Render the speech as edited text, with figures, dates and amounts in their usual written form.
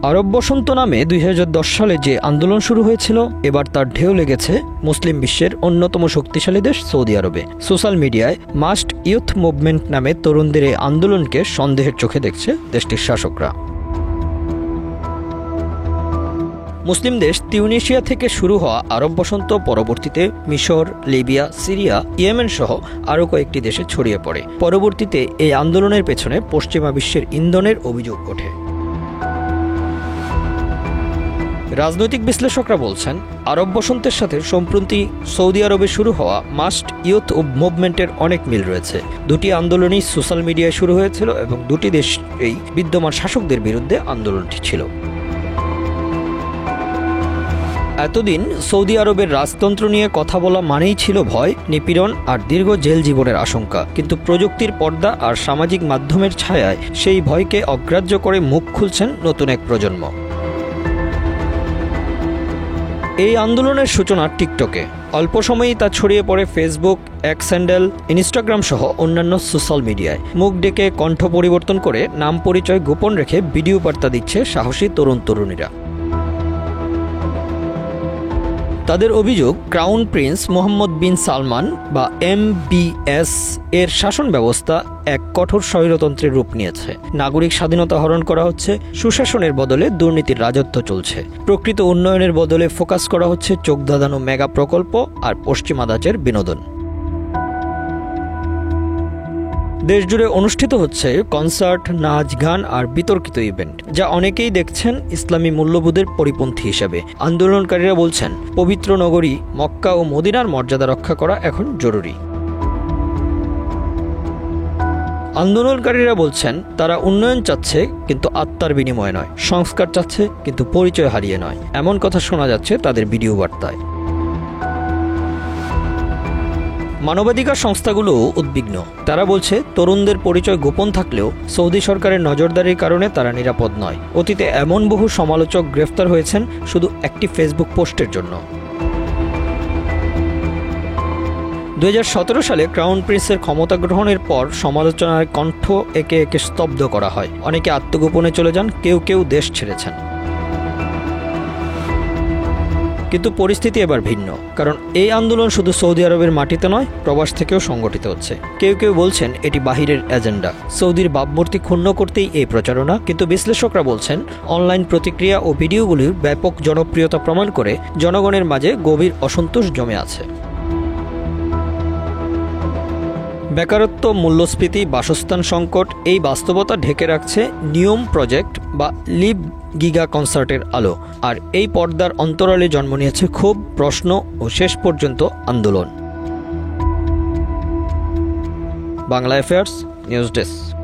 আরব বসন্ত নামে 2010 সালে যে আন্দোলন শুরু হয়েছিল, এবার তার ঢেউ লেগেছে মুসলিম বিশ্বের অন্যতম শক্তিশালী দেশ সৌদি আরবে। সোশ্যাল মিডিয়ায় মাস্ট ইউথ মুভমেন্ট নামে তরুণদের এই আন্দোলনকে সন্দেহের চোখে দেখছে দেশটির শাসকরা। মুসলিম দেশ তিউনিসিয়া থেকে শুরু হওয়া আরব বসন্ত পরবর্তীতে মিশর, লিবিয়া, সিরিয়া, ইয়েমেন সহ আরও কয়েকটি দেশে ছড়িয়ে পড়ে। পরবর্তীতে এই আন্দোলনের পেছনে পশ্চিমা বিশ্বের ইন্ধনের অভিযোগ ওঠে। রাজনৈতিক বিশ্লেষকরা বলছেন, আরব বসন্তের সাথে সম্প্রতি সৌদি আরবে শুরু হওয়া মাস্ট ইউথ মুভমেন্টের অনেক মিল রয়েছে। দুটি আন্দোলনই সোশ্যাল মিডিয়ায় শুরু হয়েছিল এবং দুটি দেশেই বিদ্যমান শাসকদের বিরুদ্ধে আন্দোলনটি ছিল। এতদিন সৌদি আরবের রাজতন্ত্র নিয়ে কথা বলা মানেই ছিল ভয়, নিপীড়ন আর দীর্ঘ জেল জীবনের আশঙ্কা। কিন্তু প্রযুক্তির পর্দা আর সামাজিক মাধ্যমের ছায়ায় সেই ভয়কে অগ্রাহ্য করে মুখ খুলছেন নতুন এক প্রজন্ম। এই আন্দোলনের সূচনা টিকটকে। অল্প সময়েই তা ছড়িয়ে পড়ে ফেসবুক, এক্স হ্যান্ডেল, ইনস্টাগ্রাম সহ অন্যান্য সোশ্যাল মিডিয়ায়। মুখ ডেকে কণ্ঠ পরিবর্তন করে নাম পরিচয় গোপন রেখে ভিডিও বার্তা দিচ্ছে সাহসী তরুণ তরুণীরা। তাদের অভিযোগ, ক্রাউন প্রিন্স মোহাম্মদ বিন সালমান বা MBS এর শাসন ব্যবস্থা এক কঠোর স্বৈরতন্ত্রের রূপ নিয়েছে। নাগরিক স্বাধীনতা হরণ করা হচ্ছে, সুশাসনের বদলে দুর্নীতির রাজত্ব চলছে। প্রকৃত উন্নয়নের বদলে ফোকাস করা হচ্ছে চোখ ধাঁধানো মেগা প্রকল্প আর পশ্চিমা ধাঁচের বিনোদন। দেশজুড়ে অনুষ্ঠিত হচ্ছে কনসার্ট, নাচ, গান আর বিতর্কিত ইভেন্ট, যা অনেকেই দেখছেন ইসলামী মূল্যবোধের পরিপন্থী হিসেবে। আন্দোলনকারীরা বলছেন, পবিত্র নগরী মক্কা ও মদিনার মর্যাদা রক্ষা করা এখন জরুরি। আন্দোলনকারীরা বলছেন, তারা উন্নয়ন চাচ্ছে কিন্তু আত্মার বিনিময়ে নয়, সংস্কার চাচ্ছে কিন্তু পরিচয় হারিয়ে নয়। এমন কথা শোনা যাচ্ছে তাদের ভিডিও বার্তায়। মানবাধিকার সংস্থাগুলোও উদ্বিগ্ন। তারা বলছে, তরুণদের পরিচয় গোপন থাকলেও সৌদি সরকারের নজরদারির কারণে তারা নিরাপদ নয়। অতীতে এমন বহু সমালোচক গ্রেফতার হয়েছেন শুধু একটি ফেসবুক পোস্টের জন্য। 2017 সালে ক্রাউন প্রিন্সের ক্ষমতা গ্রহণের পর সমালোচনার কণ্ঠ একে একে স্তব্ধ করা হয়। অনেকে আত্মগোপনে চলে যান, কেউ কেউ দেশ ছেড়েছেন। কিন্তু পরিস্থিতি এবার ভিন্ন, কারণ এই আন্দোলন শুধু সৌদি আরবের মাটিতে নয়, প্রবাস থেকেও সংগঠিত হচ্ছে। কেউ কেউ বলছেন এটি বাহিরের এজেন্ডা, সৌদির ভাবমূর্তি ক্ষুণ্ণ করতেই এই প্রচারণা। কিন্তু বিশ্লেষকরা বলছেন, অনলাইন প্রতিক্রিয়া ও ভিডিওগুলির ব্যাপক জনপ্রিয়তা প্রমাণ করে জনগণের মাঝে গভীর অসন্তোষ জমে আছে। বেকারত্ব, মূল্যস্ফীতি, বাসস্থান সংকট, এই বাস্তবতা ঢেকে রাখছে নিয়ম প্রজেক্ট বা লিভ গিগা কনসার্টের আলো। আর এই পর্দার অন্তরালে জন্ম নিয়েছে ক্ষোভ, প্রশ্ন ও শেষ পর্যন্ত আন্দোলন। Bangla affairs, news desk.